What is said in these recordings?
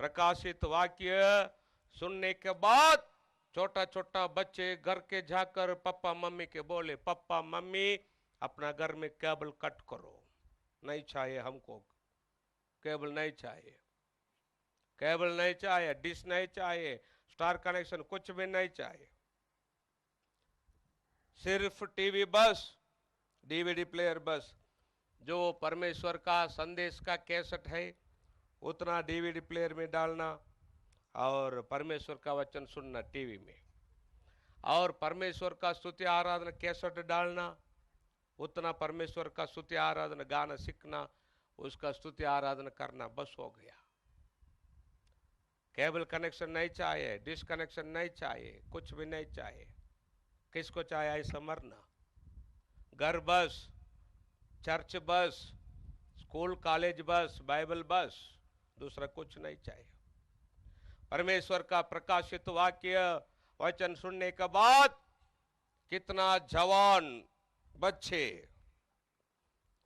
प्रकाशित वाक्य सुनने के बाद छोटा छोटा बच्चे घर के जाकर पापा मम्मी के बोले, पापा मम्मी अपना घर में केबल कट करो, नहीं चाहिए हमको केबल, नहीं चाहिए केबल, नहीं चाहिए डिश, नहीं चाहिए स्टार कनेक्शन, कुछ भी नहीं चाहिए, सिर्फ टीवी बस, डीवीडी प्लेयर बस। जो परमेश्वर का संदेश का कैसेट है उतना डीवीडी प्लेयर में डालना और परमेश्वर का वचन सुनना टीवी में, और परमेश्वर का स्तुति आराधना कैसेट डालना, उतना परमेश्वर का स्तुति आराधना गाना सीखना, उसका स्तुति आराधना करना, बस हो गया। केबल कनेक्शन नहीं चाहिए, डिश कनेक्शन नहीं चाहिए, कुछ भी नहीं चाहिए। किसको चाहिए ऐसा मरना? घर बस, चर्च बस, स्कूल कॉलेज बस, बाइबल बस, दूसरा कुछ नहीं चाहिए। परमेश्वर का प्रकाशित वाक्य वचन सुनने के बाद कितना जवान बच्चे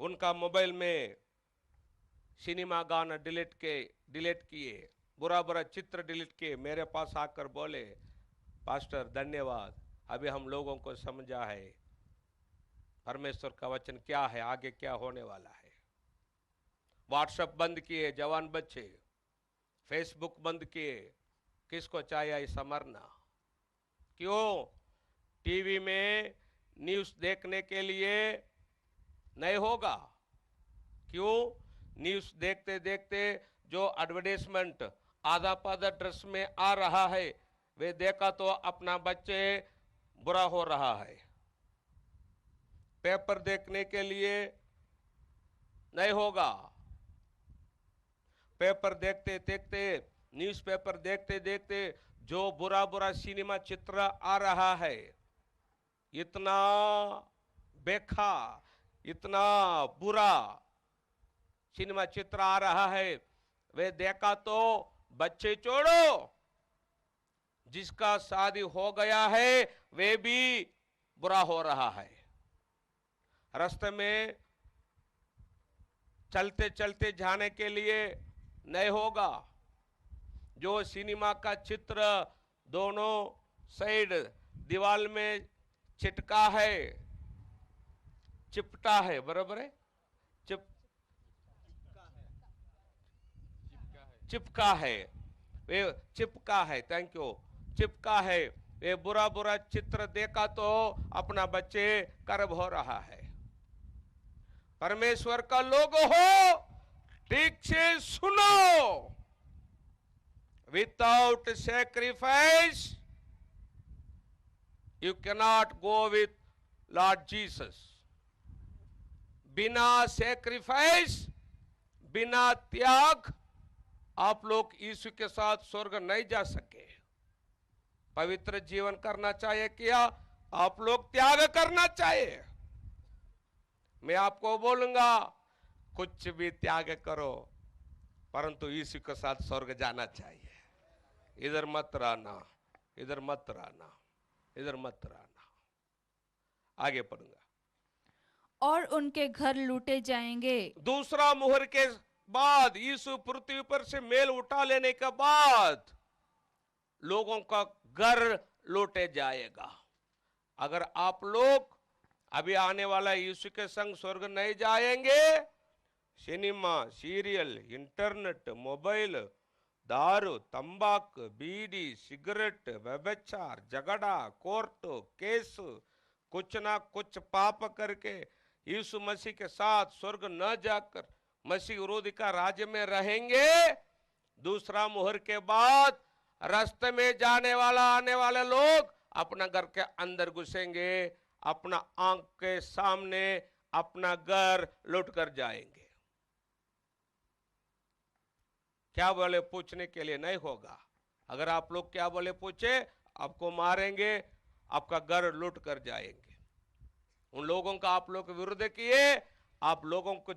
उनका मोबाइल में सिनेमा गाना डिलीट किए, बुरा बुरा चित्र डिलीट किए, मेरे पास आकर बोले, पास्टर धन्यवाद, अभी हम लोगों को समझा है परमेश्वर का वचन क्या है, आगे क्या होने वाला है। व्हाट्सएप बंद किए जवान बच्चे, फेसबुक बंद किए, किसको चाहिए ऐसा मरना? क्यों? टीवी में न्यूज़ देखने के लिए नहीं होगा। क्यों? न्यूज़ देखते देखते जो एडवर्टाइजमेंट आधा पाधा ड्रेस में आ रहा है वे देखा तो अपना बच्चे बुरा हो रहा है। पेपर देखने के लिए नहीं होगा। पेपर देखते देखते, न्यूज़पेपर देखते देखते जो बुरा बुरा सिनेमा चित्र आ रहा है, इतना बेकार, इतना बुरा सिनेमा चित्र आ रहा है, वे देखा तो बच्चे छोड़ो, जिसका शादी हो गया है वे भी बुरा हो रहा है। रास्ते में चलते चलते जाने के लिए नहीं होगा। जो सिनेमा का चित्र दोनों साइड दीवार में चिपटा है, बराबर है, चिपका है, थैंक यू, चिपका है, वे बुरा बुरा चित्र देखा तो अपना बच्चे कर्ब हो रहा है। परमेश्वर का लोग हो, ठीक से सुनो। Without sacrifice you cannot go with Lord Jesus. बिना सैक्रिफाइस, बिना त्याग आप लोग यीशु के साथ स्वर्ग नहीं जा सके। पवित्र जीवन करना चाहिए, क्या आप लोग त्याग करना चाहिए। मैं आपको बोलूंगा कुछ भी त्याग करो, परंतु यीशु के साथ स्वर्ग जाना चाहिए। इधर मत रहना, इधर मत रहना, इधर मत रहना। आगे पढ़ूंगा। और उनके घर लूटे जाएंगे। दूसरा मुहर के बाद, यीशु पृथ्वी पर से मेल उठा लेने के बाद लोगों का घर लूटे जाएगा। अगर आप लोग अभी आने वाला यीशु के संग स्वर्ग नहीं जाएंगे, सिनेमा, सीरियल, इंटरनेट, मोबाइल, दारू, तंबाकू, बीड़ी, सिगरेट, व्यभिचार, झगड़ा, कोर्ट केस, कुछ ना कुछ पाप करके यीशु मसीह के साथ स्वर्ग न जाकर मसीह विरोधी का राज्य में रहेंगे। दूसरा मुहर के बाद रास्ते में जाने वाला आने वाले लोग अपना घर के अंदर घुसेंगे, अपना आंख के सामने अपना घर लूट कर जाएंगे। क्या बोले पूछने के लिए नहीं होगा। अगर आप लोग क्या बोले पूछे, आपको मारेंगे, आपका घर लूट कर जाएंगे। उन लोगों का आप लोग विरोध किए, आप लोगों को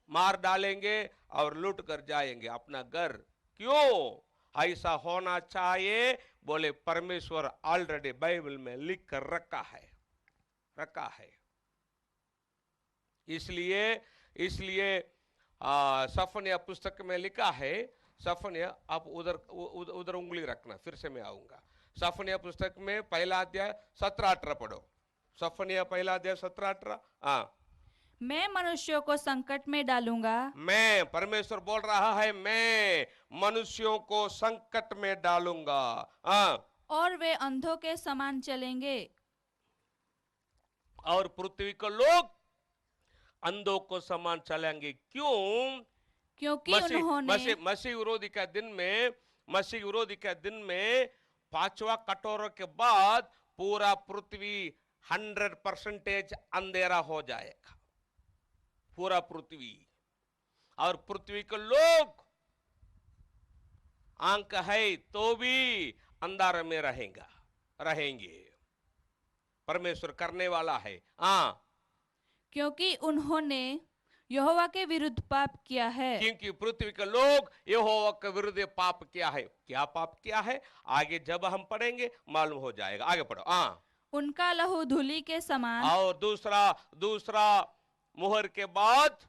मार डालेंगे और लूट कर जाएंगे अपना घर। क्यों ऐसा होना चाहिए? बोले परमेश्वर ऑलरेडी बाइबल में लिख कर रखा है। इसलिए सफनिया पुस्तक में लिखा है। सफनिया, आप उधर उधर उंगली रखना, फिर से मैं आऊंगा। सफनिया पुस्तक में पहला अध्याय 17-18 पढ़ो। सफनिया पहला अध्याय 17-18। हाँ, मैं मनुष्यों को संकट में डालूंगा, मैं, परमेश्वर बोल रहा है, मैं मनुष्यों को संकट में डालूंगा। हाँ, और वे अंधों के समान चलेंगे, और पृथ्वी को लोग अंधों को समान चलेंगे। क्यों? क्योंकि मसीह उन्होंने मसीह मसीह विरोधी का दिन में, मसीह विरोधी के दिन में पांचवा कटोरे के बाद पूरा पृथ्वी 100% अंधेरा हो जाएगा, पूरा पृथ्वी। और पृथ्वी के लोग आंख है तो भी अंधारे में रहेंगे। परमेश्वर करने वाला है। हाँ, क्योंकि उन्होंने यहोवा के विरुद्ध पाप किया है। क्योंकि पृथ्वी के लोग यहोवा के विरुद्ध पाप किया है। क्या पाप किया है? आगे जब हम पढ़ेंगे मालूम हो जाएगा। आगे पढ़ो। हाँ, उनका लहू धूलि के समान, और दूसरा मुहर के बाद,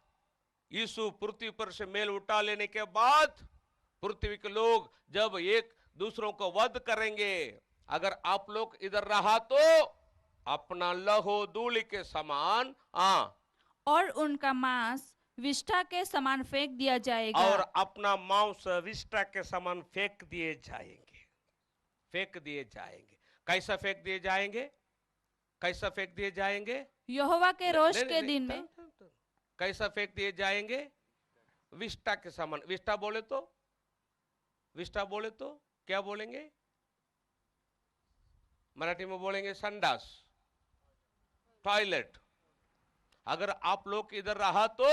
यीशु पृथ्वी पर से मेल उठा लेने के बाद पृथ्वी के लोग जब एक दूसरों को वध करेंगे, अगर आप लोग इधर रहा तो अपना लहू धूलि के समान, हाँ, और उनका मांस विष्ठा के समान फेंक दिया जाएगा। और अपना मांस विष्ठा के समान फेंक दिए जाएंगे। कैसा फेंक दिए जाएंगे? कैसा फेंक दिए जाएंगे? यहोवा के रोष के दिन में। कैसा फेंक दिए जाएंगे? विष्ठा के समान। विष्ठा बोले तो क्या बोलेंगे? मराठी में बोलेंगे संडास, टॉयलेट। अगर आप लोग इधर रहा तो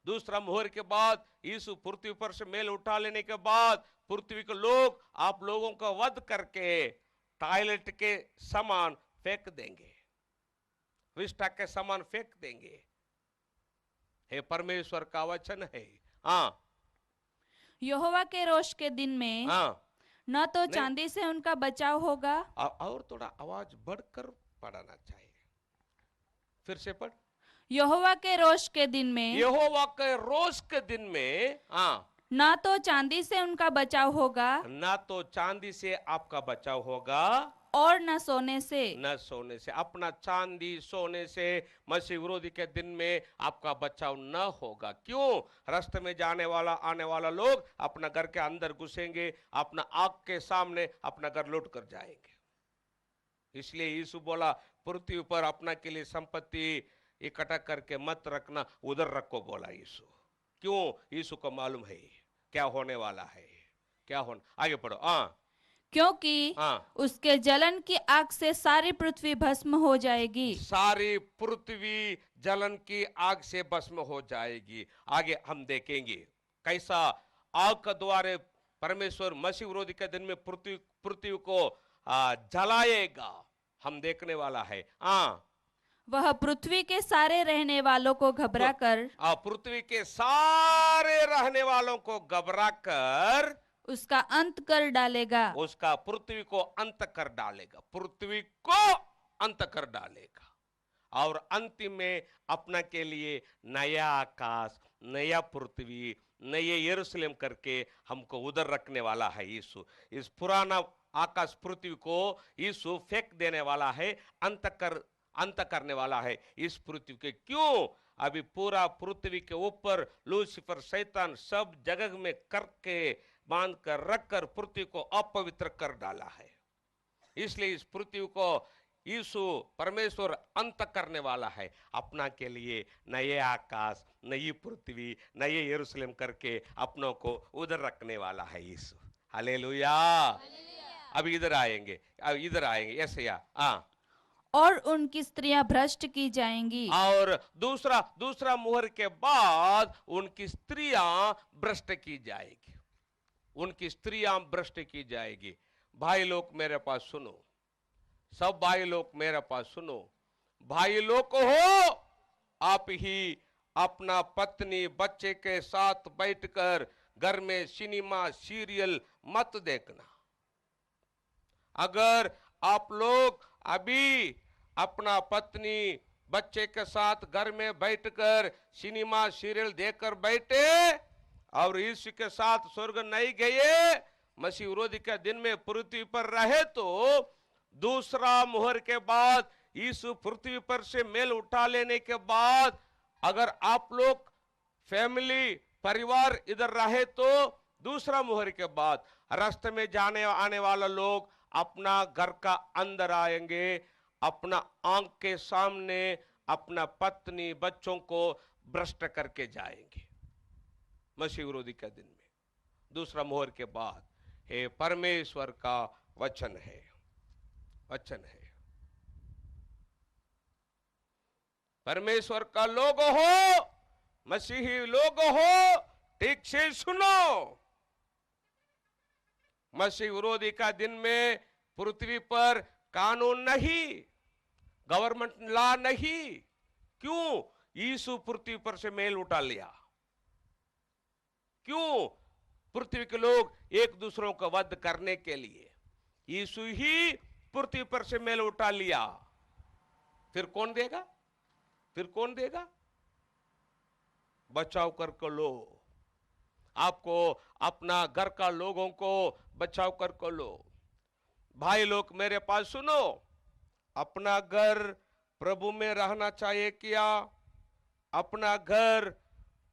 दूसरा मुहर के बाद, यीशु पृथ्वी पर से मेल उठा लेने के बाद पृथ्वी के लोग आप लोगों का वध करके टॉयलेट के समान फेंक देंगे, विष्ठा के समान फेंक देंगे। हे परमेश्वर का वचन है। हाँ, यहोवा के रोष के दिन में हाँ, न तो चांदी से उनका बचाव होगा। और थोड़ा आवाज बढ़कर पढ़ाना चाहिए। फिर से पढ़। यहोवा के रोष के दिन में, यहोवा के रोष के दिन में, हाँ, न तो चांदी से उनका बचाव होगा, ना तो चांदी से आपका बचाव होगा, और न सोने से। अपना चांदी सोने से मसीह विरोधी के दिन में आपका बचाव न होगा। क्यों? रास्ते में जाने वाला आने वाला लोग अपना घर के अंदर घुसेंगे, अपना आंख के सामने अपना घर लूट कर जाएंगे। इसलिए यीशु बोला, पृथ्वी पर अपना के लिए संपत्ति इकट्ठा करके मत रखना, उधर रखो, बोला यीशु। क्यों? यीशु को मालूम है क्या होने वाला है, क्या होना। आगे पढ़ो। हाँ, क्योंकि उसके जलन की आग से सारी पृथ्वी भस्म हो जाएगी। सारी पृथ्वी जलन की आग से भस्म हो जाएगी। आगे हम देखेंगे कैसा आग के द्वारा परमेश्वर मसीह विरोधी के दिन में पृथ्वी को जलाएगा, हम देखने वाला है। वह पृथ्वी के सारे रहने वालों को घबराकर, पृथ्वी के सारे रहने वालों को घबराकर उसका अंत कर डालेगा। उसका पृथ्वी को अंत कर डालेगा, पृथ्वी को अंत कर डालेगा। और अंतिम में अपना के लिए नया आकाश, नया पृथ्वी, नए यरूशलेम करके हमको उधर रखने वाला है यीशु। इस पुराना आकाश पृथ्वी को यीशु फेंक देने वाला है, अंत करने वाला है इस पृथ्वी के। क्यों? अभी पूरा पृथ्वी के ऊपर लूसीफर शैतान सब जगह में करके बांध कर रख कर पृथ्वी को अपवित्र कर डाला है। इसलिए इस पृथ्वी को यीशु परमेश्वर अंत करने वाला है, अपना के लिए नए आकाश, नई पृथ्वी, नए यरूशलेम करके अपनों को उधर रखने वाला है यीशु। हालेलुया। अब इधर आएंगे यशायाह। और उनकी स्त्रियां भ्रष्ट की जाएंगी। और दूसरा मुहर के बाद उनकी स्त्रियां भ्रष्ट की जाएगी, उनकी स्त्रियां भ्रष्ट की जाएगी। भाई लोग मेरे पास सुनो, सब भाई लोग मेरे पास सुनो। भाई लोग हो, आप ही अपना पत्नी बच्चे के साथ बैठकर घर में सिनेमा सीरियल मत देखना। अगर आप लोग अभी अपना पत्नी बच्चे के साथ घर में बैठकर सिनेमा सीरियल देखकर बैठे और यीशु के साथ स्वर्ग नहीं गए, मसीह विरोधी के दिन में पृथ्वी पर रहे, तो दूसरा मुहर के बाद यीशु पृथ्वी पर से मेल उठा लेने के बाद अगर आप लोग फैमिली परिवार इधर रहे, तो दूसरा मुहर के बाद रास्ते में जाने आने वाला लोग अपना घर का अंदर आएंगे, अपना आंख के सामने अपना पत्नी बच्चों को भ्रष्ट करके जाएंगे मसीह विरोधी के दिन में, दूसरा मोहर के बाद। हे परमेश्वर का वचन है, वचन है। परमेश्वर का लोग हो, मसीही लोग हो, ठीक से सुनो। मसीह विरोधी का दिन में पृथ्वी पर कानून नहीं, गवर्नमेंट लॉ नहीं। क्यों? यीशु पृथ्वी पर से मेल उठा लिया। क्यों? पृथ्वी के लोग एक दूसरों को वध करने के लिए यीशु ही पृथ्वी पर से मेल उठा लिया। फिर कौन देगा? फिर कौन देगा? बचाव कर लो, आपको अपना घर का लोगों को बचाव कर लो। भाई लोग मेरे पास सुनो, अपना घर प्रभु में रहना चाहिए क्या? अपना घर,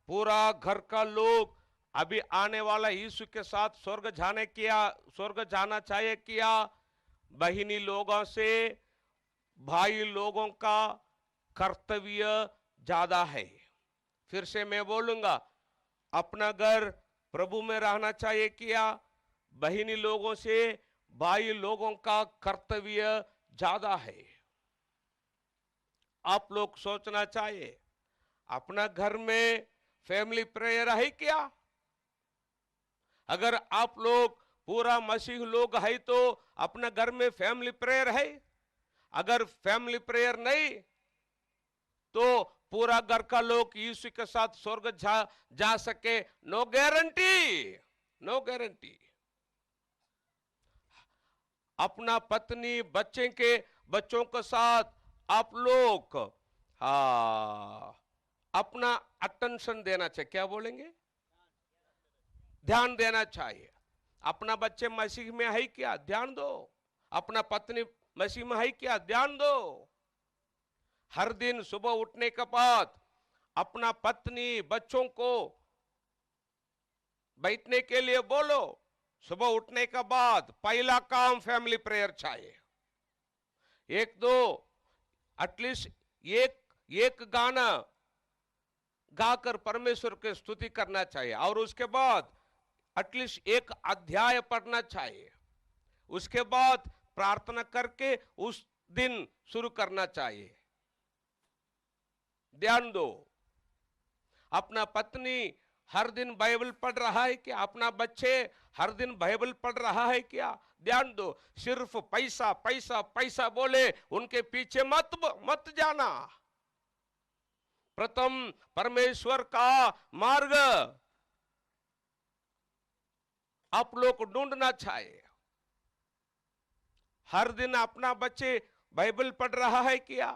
पूरा घर का लोग अभी आने वाला यीशु के साथ स्वर्ग जाना चाहिए क्या? बहिनी लोगों से भाई लोगों का कर्तव्य ज्यादा है। फिर से मैं बोलूंगा, अपना घर प्रभु में रहना चाहिए क्या? बहिनी लोगों से भाई लोगों का कर्तव्य ज्यादा है। आप लोग सोचना चाहिए, अपना घर में फैमिली प्रेयर है क्या? अगर आप लोग पूरा मसीह लोग है तो अपना घर में फैमिली प्रेयर है। अगर फैमिली प्रेयर नहीं तो पूरा घर का लोग यीशु के साथ स्वर्ग जा सके? No guarantee, no guarantee. अपना पत्नी बच्चों के साथ आप लोग अपना अटेंशन देना चाहिए। क्या बोलेंगे? ध्यान देना चाहिए। अपना बच्चे मसीह में है क्या? ध्यान दो। अपना पत्नी मसीह में है क्या? ध्यान दो। हर दिन सुबह उठने के बाद अपना पत्नी बच्चों को बैठने के लिए बोलो। सुबह उठने के बाद पहला काम फैमिली प्रेयर चाहिए। एक दो एटलीस्ट एक गाना गाकर परमेश्वर की स्तुति करना चाहिए, और उसके बाद एटलीस्ट एक अध्याय पढ़ना चाहिए। उसके बाद प्रार्थना करके उस दिन शुरू करना चाहिए। ध्यान दो। अपना पत्नी हर दिन बाइबल पढ़ रहा है क्या? अपना बच्चे हर दिन बाइबल पढ़ रहा है क्या? ध्यान दो। सिर्फ पैसा पैसा पैसा बोले उनके पीछे मत जाना। प्रथम परमेश्वर का मार्ग आप लोग को ढूंढना चाहिए। हर दिन अपना बच्चे बाइबल पढ़ रहा है क्या?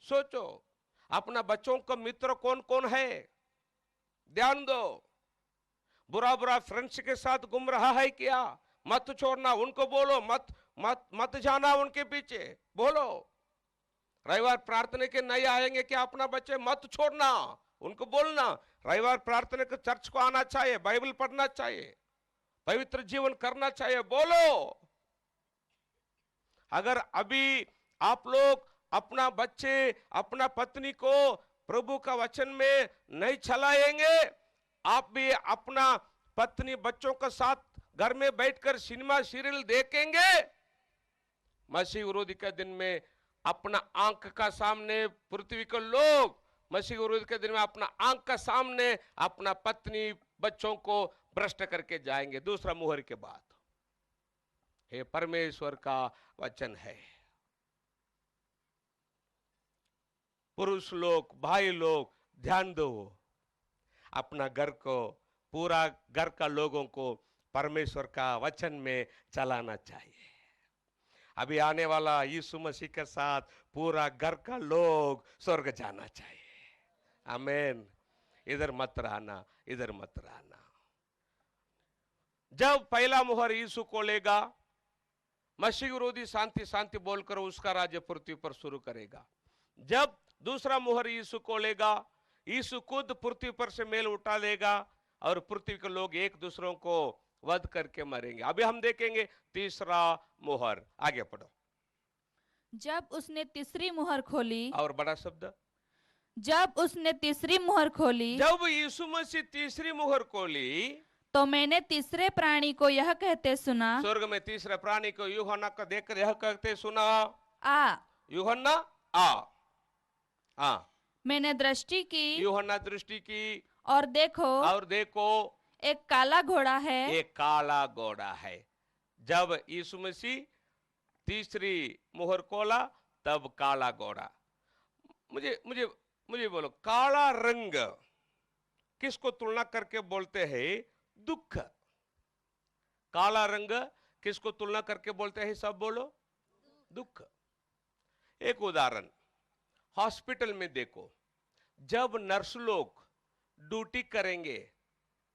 सोचो। अपना बच्चों का मित्र कौन कौन है? ध्यान दो। बुरा फ्रेंड्स के साथ घूम रहा है क्या? मत छोड़ना, उनको बोलो, मत जाना उनके पीछे, बोलो। रविवार प्रार्थना के नहीं आएंगे क्या अपना बच्चे? मत छोड़ना, उनको बोलना रविवार प्रार्थना के चर्च को आना चाहिए, बाइबल पढ़ना चाहिए, पवित्र जीवन करना चाहिए, बोलो। अगर अभी आप लोग अपना बच्चे अपना पत्नी को प्रभु का वचन में नहीं चलाएंगे, आप भी अपना पत्नी बच्चों के साथ घर में बैठकर सिनेमा सीरियल देखेंगे, मसीह विरोधी के दिन में अपना आंख का सामने पृथ्वी के लोग मसीह विरोधी के दिन में अपना आंख का सामने अपना पत्नी बच्चों को भ्रष्ट करके जाएंगे दूसरा मुहर के बाद। हे परमेश्वर का वचन है। पुरुष लोग, भाई लोग, ध्यान दो। अपना घर को, पूरा घर का लोगों को परमेश्वर का वचन में चलाना चाहिए। अभी आने वाला यीशु मसीह के साथ पूरा घर का लोग स्वर्ग जाना चाहिए। आमीन। इधर मत रहना, इधर मत रहना। जब पहला मुहर यीशु को लेगा, मसीह विरोधी शांति शांति बोलकर उसका राज्य पृथ्वी पर शुरू करेगा। जब दूसरा मुहर यीशु को लेगा, यीशु खुद पृथ्वी पर से मेल उठा लेगा और पृथ्वी के लोग एक दूसरों को वध करके मरेंगे। अभी हम देखेंगे तीसरा मुहर। आगे पढ़ो। जब उसने तीसरी मुहर खोली, और बड़ा शब्द, जब उसने तीसरी मुहर खोली, जब यीशु मसीह तीसरी मुहर खोली, तो मैंने तीसरे प्राणी को यह कहते सुना, स्वर्ग में तीसरे प्राणी को यूहन्ना को देखकर यह कहते सुना, आ। यूहन्ना आ। मैंने दृष्टि की, यूहन्ना दृष्टि की, और देखो एक काला घोड़ा है। एक काला घोड़ा है। जब यीशु मसीह तीसरी मुहर खोला तब काला घोड़ा। मुझे मुझे मुझे बोलो, काला रंग किसको तुलना करके बोलते हैं? दुख। काला रंग किसको तुलना करके बोलते हैं? सब बोलो, दुख। एक उदाहरण, हॉस्पिटल में देखो, जब नर्स लोग ड्यूटी करेंगे,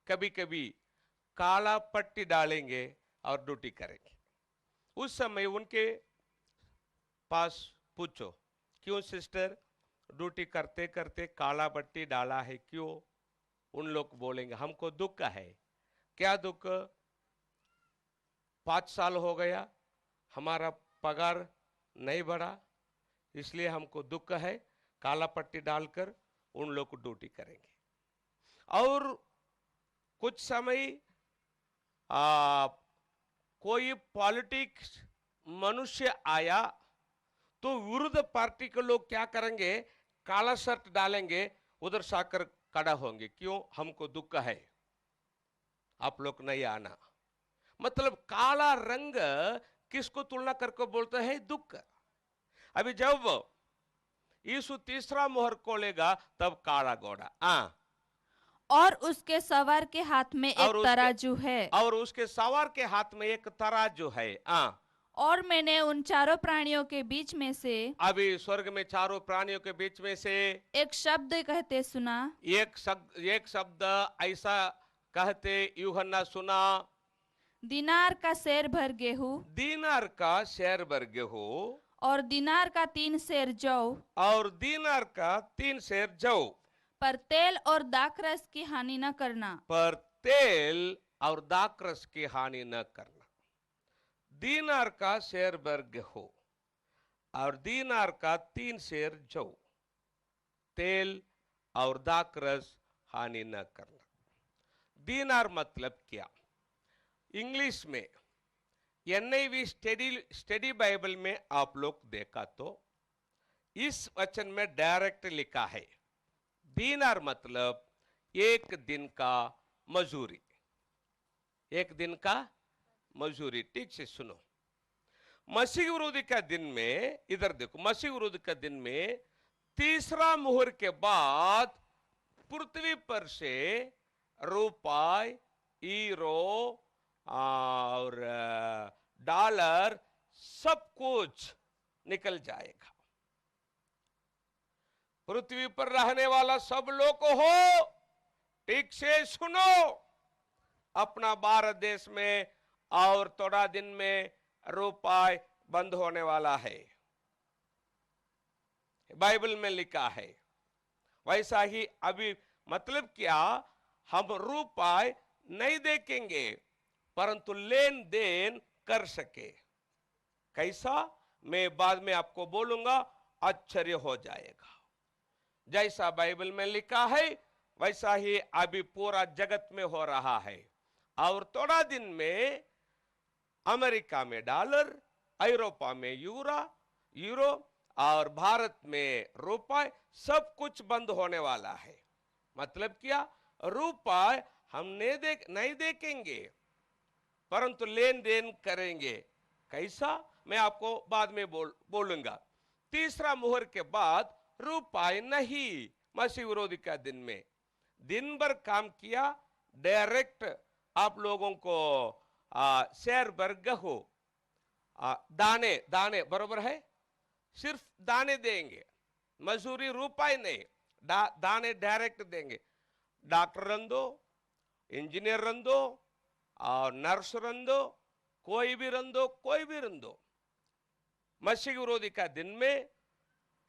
कभी कभी काला पट्टी डालेंगे और ड्यूटी करेंगे। उस समय उनके पास पूछो, क्यों सिस्टर ड्यूटी करते करते काला पट्टी डाला है, क्यों? उन लोग बोलेंगे हमको दुख है। क्या दुख? 5 साल हो गया हमारा पगार नहीं बढ़ा, इसलिए हमको दुख है। काला पट्टी डालकर उन लोग को ड्यूटी करेंगे। और कुछ समय कोई पॉलिटिक्स मनुष्य आया तो विरुद्ध पार्टी के लोग क्या करेंगे? काला शर्ट डालेंगे, उधर साकर खड़ा होंगे, क्यों? हमको दुख है, आप लोग नहीं आना। मतलब काला रंग किसको तुलना करके बोलते हैं? दुख। अभी जब यीशु तीसरा मोहर खोलेगा तब काला घोड़ा, और उसके सवार के हाथ में एक तराजू है, और उसके सवार के हाथ में एक तराजू है। और मैंने उन चारों प्राणियों के बीच में से, अभी स्वर्ग में चारों प्राणियों के बीच में से एक शब्द कहते सुना। एक शब्द ऐसा कहते यूहन्ना सुना, दिनार का सेर भर गेहूं, दीनार का शेर भर गेहूं, और दिनार का 3 सेर जौ, और दीनार का 3 सेर जौ, पर तेल और दाखरस की हानि न करना, पर तेल और दाखरस की हानि न करना। दीनार का शेर भर गेहूं और दीनार का 3 सेर जौ, तेल और दाखरस हानि न करना। दीनार मतलब क्या? इंग्लिश में NIV स्टडी बाइबल में आप लोग देखा तो इस वचन में डायरेक्ट लिखा है, दीनार मतलब एक दिन का मजूरी। एक दिन का मजूरी। ठीक से सुनो, मसीह विरोधी का दिन में, इधर देखो, मसीह विरोधी का दिन में तीसरा मुहर के बाद पृथ्वी पर से रुपये, यूरो और डॉलर सब कुछ निकल जाएगा। पृथ्वी पर रहने वाला सब लोग हो, ठीक से सुनो, अपना भारत देश में और थोड़ा दिन में रुपये बंद होने वाला है, बाइबल में लिखा है। वैसा ही अभी मतलब क्या? हम रुपये नहीं देखेंगे परंतु लेन देन कर सके। कैसा? मैं बाद में आपको बोलूंगा, आश्चर्य हो जाएगा। जैसा बाइबल में लिखा है वैसा ही अभी पूरा जगत में हो रहा है। और थोड़ा दिन में अमेरिका में डॉलर, यूरोपा में यूरो और भारत में रुपये सब कुछ बंद होने वाला है। मतलब क्या? रुपये हम नहीं देखेंगे परंतु लेन देन करेंगे। कैसा? मैं आपको बाद में बोलूंगा। तीसरा मुहर के बाद रुपये नहीं। मसीह विरोधी का दिन में दिन भर काम किया, डायरेक्ट आप लोगों को शेर भर गेहूं दाने दाने बरोबर है, सिर्फ दाने देंगे, मजदूरी रुपए नहीं, दाने डायरेक्ट देंगे। डॉक्टर रंदो, इंजीनियर रंदो, और नर्स रंदो, कोई भी रंदो, कोई भी रंदो, मसीह विरोधी का दिन में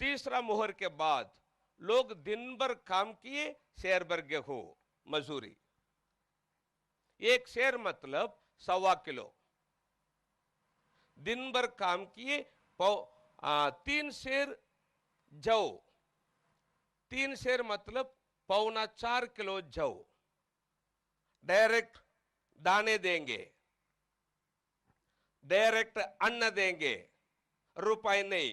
तीसरा मोहर के बाद लोग दिन भर काम किए, शेर भर गेहूं मजदूरी। एक शेर मतलब 1.25 किलो, दिन भर काम किए। 3 शेर जौ, 3 शेर मतलब 3.25 किलो जौ डायरेक्ट दाने देंगे, डायरेक्ट अन्न देंगे, रुपए नहीं।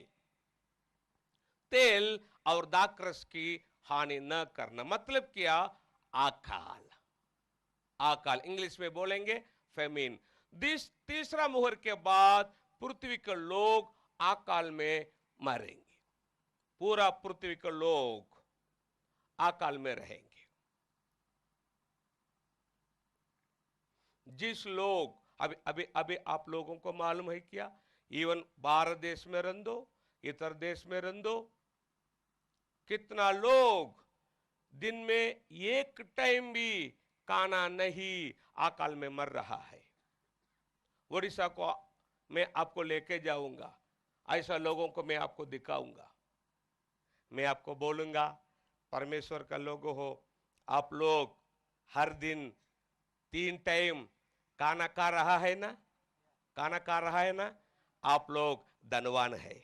तेल और दाखरस की हानि न करना, मतलब क्या? आकाल, आकाल इंग्लिश में बोलेंगे फेमिन। तीसरा मुहर के बाद पृथ्वी के लोग आकाल में मरेंगे, पूरा पृथ्वी के लोग आकाल में रहेंगे। जिस लोग अभी अभी अभी आप लोगों को मालूम है क्या, इवन भारत देश में रंदो, इतर देश में रंदो, कितना लोग दिन में एक टाइम भी खाना नहीं अकाल में मर रहा है। ओडिशा को मैं आपको लेके जाऊंगा, ऐसा लोगों को मैं आपको दिखाऊंगा। मैं आपको बोलूंगा, परमेश्वर का लोग हो, आप लोग हर दिन 3 टाइम खाना खा रहा है ना, खाना खा रहा है ना, आप लोग धनवान है,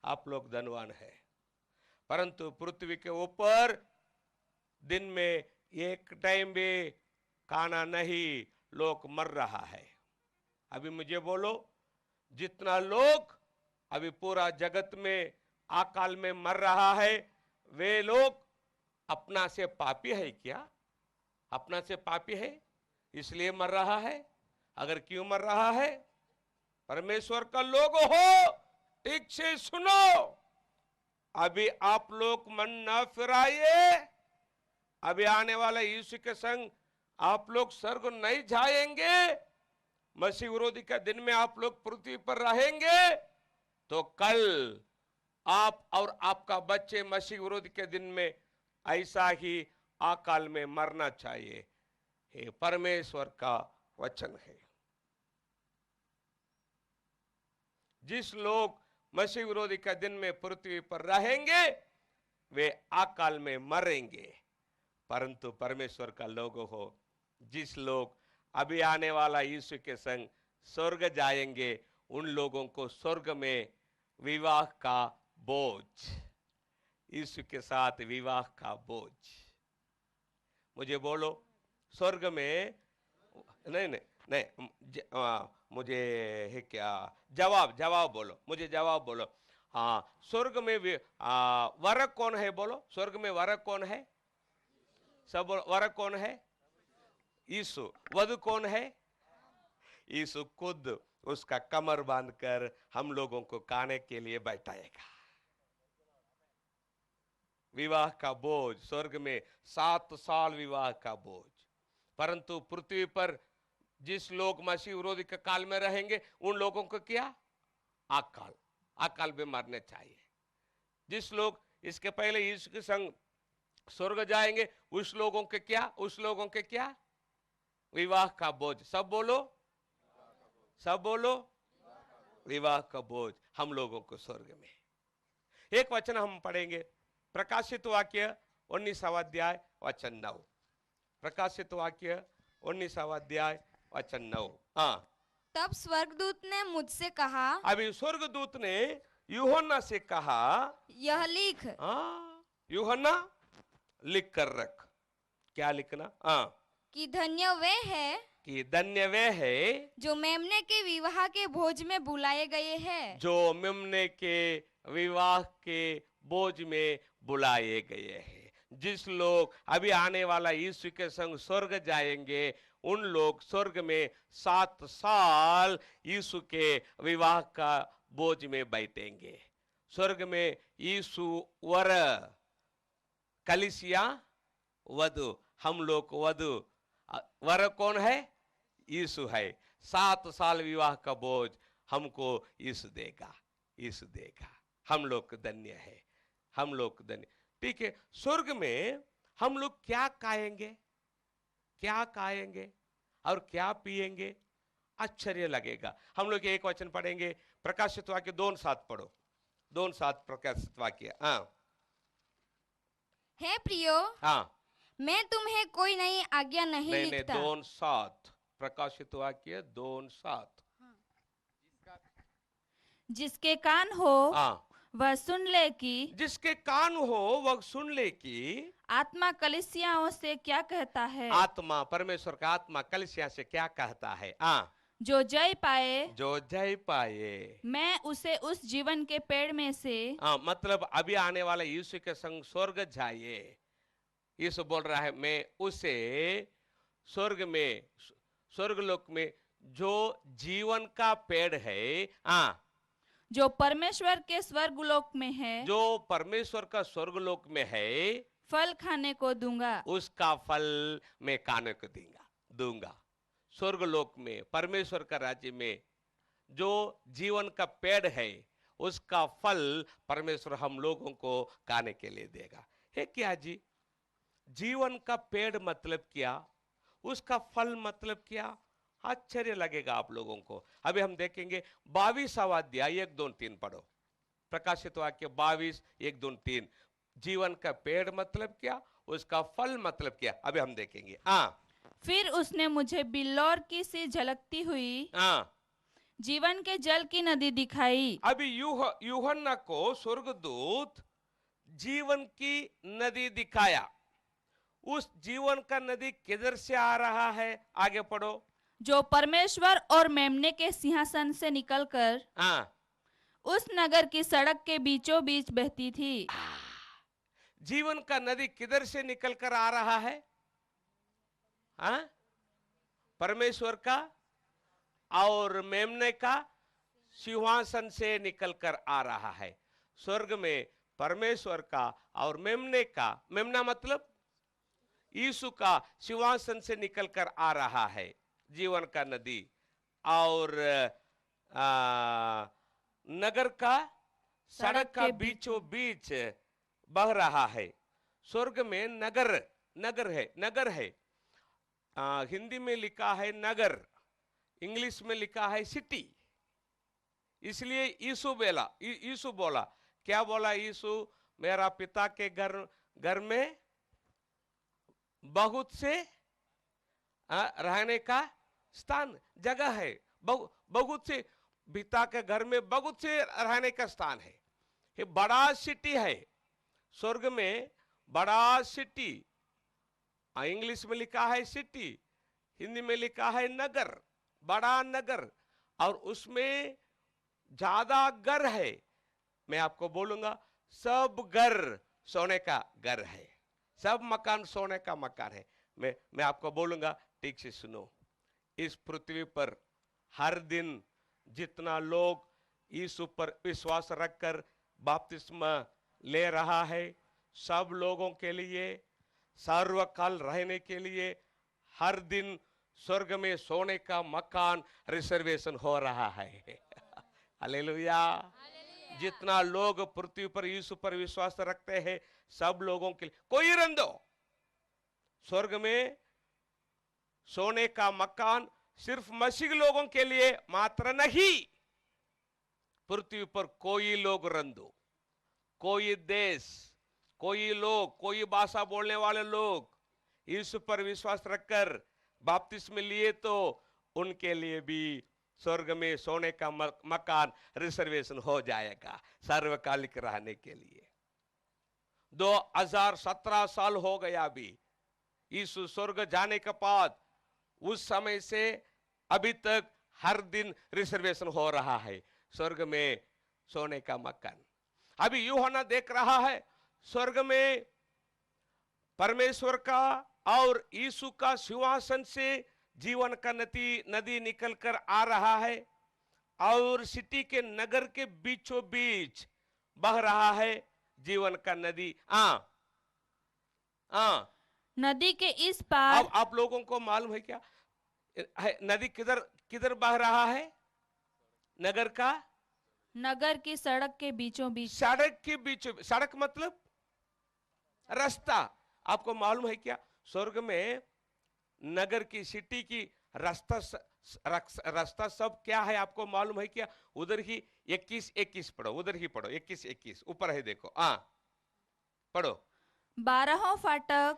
आप लोग धनवान है। परंतु पृथ्वी के ऊपर दिन में एक टाइम भी खाना नहीं, लोग मर रहा है। अभी मुझे बोलो, जितना लोग अभी पूरा जगत में अकाल में मर रहा है, वे लोग अपना से पापी है क्या? अपना से पापी है इसलिए मर रहा है? अगर क्यों मर रहा है? परमेश्वर का लोग हो, ठीक से सुनो, अभी आप लोग मन न फिराइए। अभी आने वाला यीशु के संग आप लोग स्वर्ग नहीं जाएंगे, मसीह विरोधी का दिन में आप लोग पृथ्वी पर रहेंगे, तो कल आप और आपका बच्चे मसीह विरोधी के दिन में ऐसा ही अकाल में मरना चाहिए। ये परमेश्वर का वचन है। जिस लोग मसीह विरोधी का दिन में पृथ्वी पर रहेंगे, वे अकाल में मरेंगे। परंतु परमेश्वर का लोग हो, जिस लोग अभी आने वाला यीशु के संग स्वर्ग जाएंगे, उन लोगों को स्वर्ग में विवाह का बोझ, यीशु के साथ विवाह का बोझ। मुझे बोलो, स्वर्ग में नहीं नहीं नहीं, मुझे है क्या? जवाब बोलो, मुझे जवाब बोलो। हाँ, स्वर्ग में वर कौन है? बोलो, स्वर्ग में वर कौन है? सब वर कौन है? यीशु। वधु कौन है? यीशु खुद उसका कमर बांधकर हम लोगों को खाने के लिए बैठाएगा। विवाह का बोझ स्वर्ग में 7 साल विवाह का बोझ। परंतु पृथ्वी पर जिस लोग मसीह विरोधी के काल में रहेंगे, उन लोगों को क्या? अकाल, अकाल में मरने चाहिए। जिस लोग इसके पहले यीशु के संग स्वर्ग जाएंगे, उस लोगों के क्या? उस लोगों के क्या? विवाह का बोझ। सब बोलो, सब बोलो, विवाह का बोझ हम लोगों को स्वर्ग में। एक वचन हम पढ़ेंगे, प्रकाशित वाक्य 19वां अध्याय वचन 9। प्रकाशित वाक्य 19वां अध्याय वचन 9। हाँ, तब स्वर्गदूत ने मुझसे कहा, अभी स्वर्गदूत ने यूहन्ना से कहा, यह लिख। हाँ, यूहन्ना लिख कर रख। क्या लिखना? हाँ, कि धन्य वे है, कि धन्य वे है जो मेमने के विवाह के भोज में बुलाए गए हैं, जो मेमने के विवाह के बोझ में बुलाए गए हैं। जिस लोग अभी आने वाला यीशु के संग स्वर्ग जाएंगे, उन लोग स्वर्ग में 7 साल यीशु के विवाह का बोझ में बैठेंगे। स्वर्ग में यीशु वर, कलीसिया वधु, हम लोग वधु। वर कौन है? यीशु है। 7 साल विवाह का बोझ हमको इस देगा, इस देगा। हम लोग धन्य है, हम लोग धन्य। ठीक है, स्वर्ग में हम लोग क्या खाएंगे, क्या खाएंगे और क्या पिएंगे, आश्चर्य लगेगा। हम लोग एक वचन पढ़ेंगे, प्रकाशित वाक्य 2:7 पढ़ो, 2:7 प्रकाशित वाक्य। हाँ हे प्रियो, हाँ, मैं तुम्हें कोई नई आज्ञा नहीं नहीं लिखता। 2:7 प्रकाशित वाक्य 2:7। जिसके कान हो हाँ, वह सुन ले कि जिसके कान हो वह सुन ले कि आत्मा कलीसियाओं से क्या कहता है। आत्मा, परमेश्वर का आत्मा कलीसिया से क्या कहता है। हाँ, जो जय पाए जो जय पाए, मैं उसे उस जीवन के पेड़ में से हाँ, मतलब अभी आने वाला यीशु के संग स्वर्ग जाइए। यीशु बोल रहा है मैं उसे स्वर्ग में, स्वर्ग लोक में जो जीवन का पेड़ है, हाँ, जो परमेश्वर के स्वर्गलोक में है, जो परमेश्वर का स्वर्ग लोक में है, फल खाने को दूंगा। उसका फल मैं खाने को दूंगा। स्वर्ग लोक में, परमेश्वर का राज्य में जो जीवन का पेड़ है, उसका फल परमेश्वर हम लोगों को खाने के लिए देगा। है क्या जी? जीवन का पेड़ मतलब क्या, उसका फल मतलब क्या? आश्चर्य लगेगा आप लोगों को। अभी हम देखेंगे 22वां अध्याय 1, 2, 3 पढ़ो, प्रकाशित वाक्य 22, 1, 2, 3। जीवन का पेड़ मतलब क्या, उसका फल मतलब क्या, अभी हम देखेंगे। हाँ, फिर उसने मुझे बिल्लौर की सी झलकती हुई हाँ, जीवन के जल की नदी दिखाई। अभी यूहन्ना को स्वर्गदूत जीवन की नदी दिखाया। उस जीवन का नदी किधर से आ रहा है, आगे पढ़ो। जो परमेश्वर और मेमने के सिंहासन से निकलकर हाँ, उस नगर की सड़क के बीचों बीच बहती थी। जीवन का नदी किधर से निकल कर आ रहा है? हाँ, परमेश्वर का और मेमने का सिंहासन से निकल कर आ रहा है। स्वर्ग में परमेश्वर का और मेमने का, मेमना मतलब यीशु का सिंहासन से निकल कर आ रहा है जीवन का नदी, और नगर का सड़क का बीचों बीच बह रहा है। स्वर्ग में नगर, नगर है। हिंदी में लिखा है नगर, इंग्लिश में लिखा है सिटी। इसलिए यीशु बोला, क्या बोला यीशु? मेरा पिता के घर में बहुत से रहने का स्थान, जगह है। बहुत से, पिता के घर में बहुत से रहने का स्थान है। ये बड़ा सिटी है। स्वर्ग में बड़ा सिटी, इंग्लिश में लिखा है सिटी, हिंदी में लिखा है नगर, बड़ा नगर, और उसमें ज्यादा घर है। मैं आपको बोलूंगा, सब घर सोने का घर है, सब मकान सोने का मकान है। मैं आपको बोलूंगा, ठीक से सुनो। इस पृथ्वी पर हर दिन जितना लोग यीशु पर विश्वास रखकर बपतिस्मा ले रहा है, सब लोगों के लिए सर्वकाल रहने के लिए हर दिन स्वर्ग में सोने का मकान रिजर्वेशन हो रहा है। हालेलुया। जितना लोग पृथ्वी पर यीशु पर विश्वास रखते हैं, सब लोगों के लिए, कोई रंदो, स्वर्ग में सोने का मकान सिर्फ मसीह लोगों के लिए मात्र नहीं, पृथ्वी पर कोई लोग रंदो, कोई देश, कोई लोग, कोई भाषा बोलने वाले लोग यीशु पर विश्वास रखकर बपतिस्मा लिए, तो उनके लिए भी स्वर्ग में सोने का मकान रिजर्वेशन हो जाएगा सार्वकालिक रहने के लिए। 2017 साल हो गया अभी यीशु स्वर्ग जाने के बाद, उस समय से अभी तक हर दिन रिजर्वेशन हो रहा है स्वर्ग में सोने का मकान। अभी यूहन्ना देख रहा है स्वर्ग में परमेश्वर का और यीशु का सिंहासन से जीवन का नदी निकल कर आ रहा है, और सिटी के नगर के बीचों बीच बह रहा है जीवन का नदी। नदी के इस पार, अब आप लोगों को मालूम है क्या, नदी किधर किधर बह रहा है? नगर का नगर की सड़क के बीचों बीच। सड़क के बीचों, सड़क मतलब रास्ता। आपको मालूम है क्या, स्वर्ग में नगर की, सिटी की रास्ता रास्ता सब क्या है आपको मालूम है क्या? उधर ही 21 पढ़ो, उधर ही पढ़ो, 21 ऊपर है देखो, पढ़ो। 12 फाटक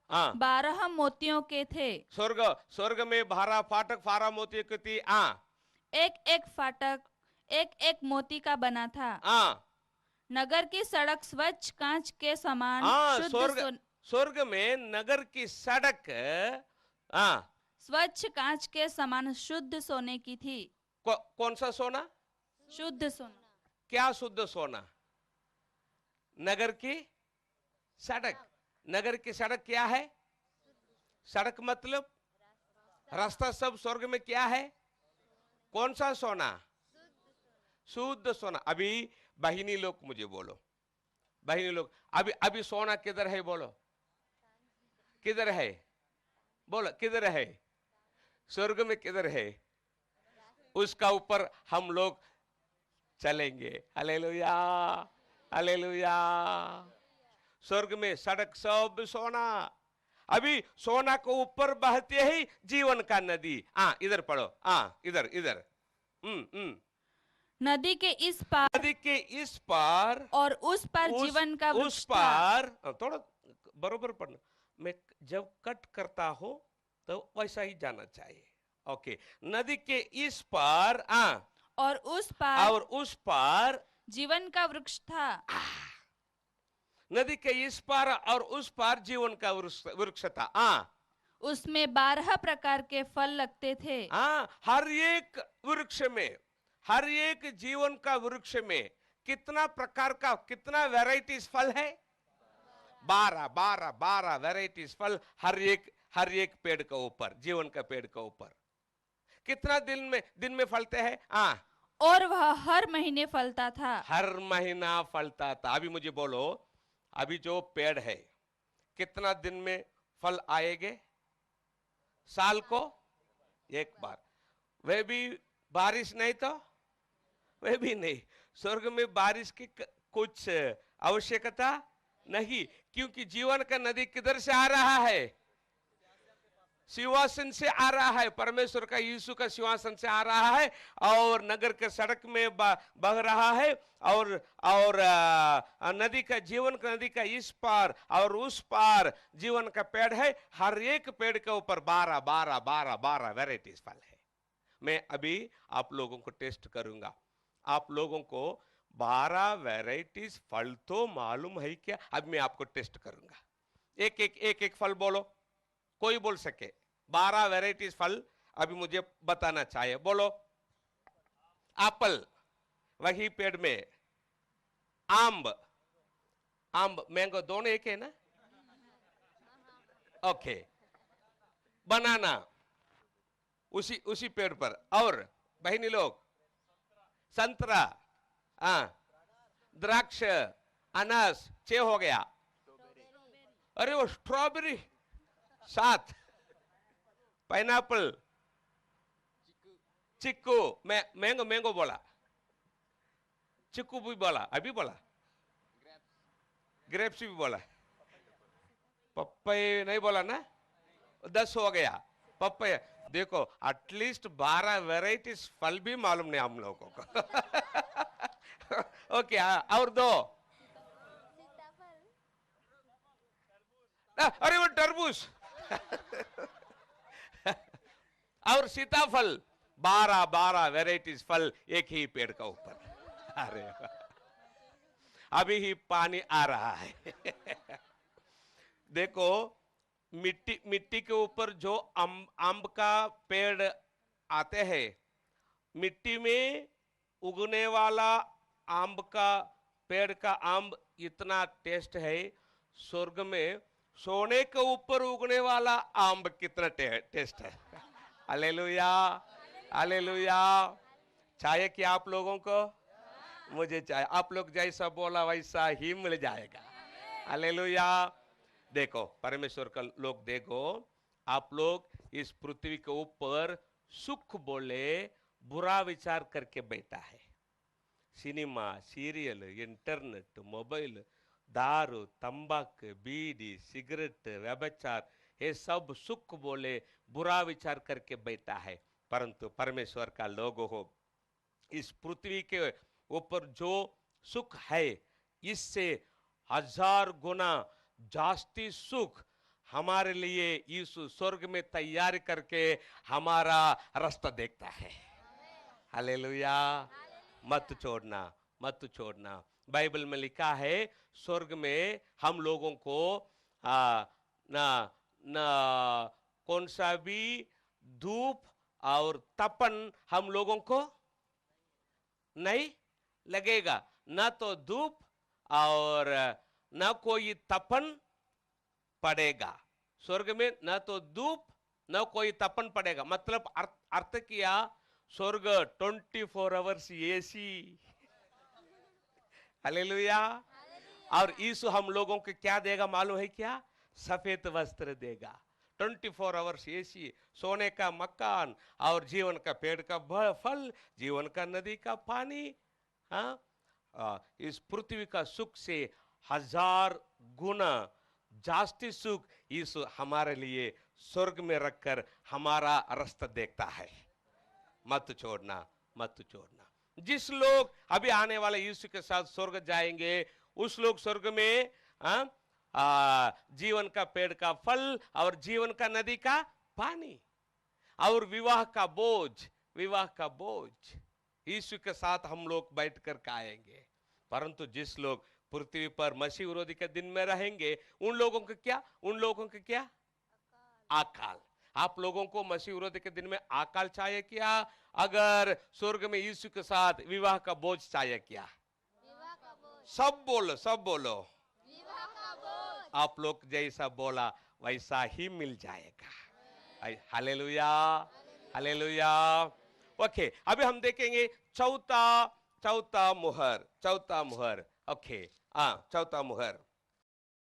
हाँ, 12 मोतियों के थे। स्वर्ग स्वर्ग में 12 फाटक 12 मोती की थी। एक एक फाटक एक एक मोती का बना था। हाँ, नगर की सड़क स्वच्छ कांच के समान शुद्ध स्वर्ग में नगर की सड़क स्वच्छ कांच के समान शुद्ध सोने की थी। कौन सा सोना? शुद्ध सोना। क्या शुद्ध सोना? नगर की सड़क। नगर की सड़क क्या है? सड़क मतलब रास्ता सब स्वर्ग में क्या है? कौन सा सोना? शुद्ध सोना। अभी बहिनी लोग मुझे बोलो, बहिनी लोग, अभी अभी सोना किधर है? बोलो किधर है? बोलो किधर है? स्वर्ग में किधर है? उसका ऊपर हम लोग चलेंगे। Hallelujah, hallelujah. स्वर्ग में सड़क सब सोना। अभी सोना को ऊपर बहती है जीवन का नदी। इधर पढ़ो, इधर इधर। नदी के इस पार, नदी के इस पार और उस पार जीवन का वृक्ष उस पार। थोड़ा बरोबर पढ़ना, मैं जब कट करता हूं तो वैसा ही जाना चाहिए। ओके, नदी के इस पार और उस पार जीवन का वृक्ष था। नदी के इस पार और उस पार जीवन का वृक्ष था। उसमें 12 प्रकार के फल लगते थे। हर एक वृक्ष में, हर एक जीवन का वृक्ष में कितना प्रकार का, कितना वैरायटीज फल है? 12 वैरायटीज फल हर एक पेड़ के ऊपर, जीवन का पेड़ के ऊपर। कितना दिन में फलते हैं? और वह हर महीने फलता था। हर महीना फलता था। अभी मुझे बोलो, अभी जो पेड़ है कितना दिन में फल आएंगे? साल को एक बार। वह भी बारिश नहीं तो वह भी नहीं। स्वर्ग में बारिश की कुछ आवश्यकता नहीं, क्योंकि जीवन का नदी किधर से आ रहा है? सिंहासन से आ रहा है। परमेश्वर का, यीशु का सिंहासन से आ रहा है और नगर के सड़क में बह रहा है। और नदी का, जीवन का नदी का इस पार और उस पार जीवन का पेड़ है। हर एक पेड़ के ऊपर 12 वैरायटीज फल है। मैं अभी आप लोगों को टेस्ट करूंगा। आप लोगों को 12 वैरायटीज फल तो मालूम है क्या? अब मैं आपको टेस्ट करूंगा। एक फल बोलो, कोई बोल सके। 12 वैरायटीज फल अभी मुझे बताना चाहिए। बोलो। एप्पल, वही पेड़ में। आम मैंगो दोनों एक है ना? ओके। बनाना उसी पेड़ पर। और बहनी लोग, संतरा, द्राक्ष, अनास 6 हो गया। अरे वो स्ट्रॉबेरी 7, पाइनएप्पल, चिक्कू, मैंगो बोला, चिक्कू भी बोला, अभी बोला, ग्रेप्स भी बोला, पपाया नहीं बोला ना? 10 हो गया। पपाया देखो, एटलीस्ट 12 वैरायटीज फल भी मालूम नहीं हम लोगों को। ओके, और 2। अरे वो तरबूज। और सीताफल। 12 वैरायटीज फल एक ही पेड़ का ऊपर। अरे अभी ही पानी आ रहा है। देखो, मिट्टी के ऊपर जो आम का पेड़ आते हैं, मिट्टी में उगने वाला आम का पेड़ का आम इतना टेस्ट है। स्वर्ग में सोने के ऊपर उगने वाला आम कितना टेस्ट है। Hallelujah, hallelujah. चाहिए कि आप लोगों को? मुझे चाहिए। आप लोग जैसा बोला वैसा ही मिल जाएगा। हालेलुया। देखो, परमेश्वर का लोग, देखो, आप लोग इस पृथ्वी के ऊपर सुख बोले, बुरा विचार करके बैठा है। सिनेमा, सीरियल, इंटरनेट, मोबाइल, दारू, तंबाकू, बीड़ी, सिगरेट, व्यभिचार, ये सब सुख बोले बुरा विचार करके बैठा है। परंतु परमेश्वर का लोग हो, इस पृथ्वी के ऊपर जो सुख है इससे 1000 गुना जास्ती सुख हमारे लिए यीशु स्वर्ग में तैयारी करके हमारा रास्ता देखता है। हालेलुया। मत छोड़ना, मत छोड़ना। बाइबल में लिखा है स्वर्ग में हम लोगों को ना ना कौन सा भी धूप और तपन हम लोगों को नहीं लगेगा, ना तो धूप और ना कोई तपन पड़ेगा। स्वर्ग में ना तो धूप ना कोई तपन पड़ेगा। मतलब अर्थ किया स्वर्ग 24 आवर्स एसी। हालेलुया। और यीशु हम लोगों को क्या देगा मालूम है क्या? सफेद वस्त्र देगा, 24 आवर्स एसी, सोने का मकान और जीवन का पेड़ का फल, जीवन का नदी का पानी। इस पृथ्वी का सुख से 1000 गुना जास्ती सुख यीशु हमारे लिए स्वर्ग में रखकर हमारा रास्ता देखता है। मत छोड़ना, मत छोड़ना। जिस लोग अभी आने वाले यीशु के साथ स्वर्ग जाएंगे, उस लोग स्वर्ग में जीवन का पेड़ का फल और जीवन का नदी का पानी और विवाह का बोझ, विवाह का बोझ यीशु के साथ हम लोग बैठकर खाएंगे। परंतु जिस लोग पृथ्वी पर मसीह विरोधी के दिन में रहेंगे, उन लोगों को क्या? उन लोगों को क्या? अकाल। आप लोगों को मसीह विरोधी के दिन में अकाल चाहिए क्या? अगर स्वर्ग में यीशु के साथ विवाह का बोझ चाहिए क्या? सब बोलो, सब बोलो। आप लोग जैसा बोला वैसा ही मिल जाएगा। Hallelujah, hallelujah. ओके, अभी हम देखेंगे चौथा मुहर। ओके, चौथा मुहर।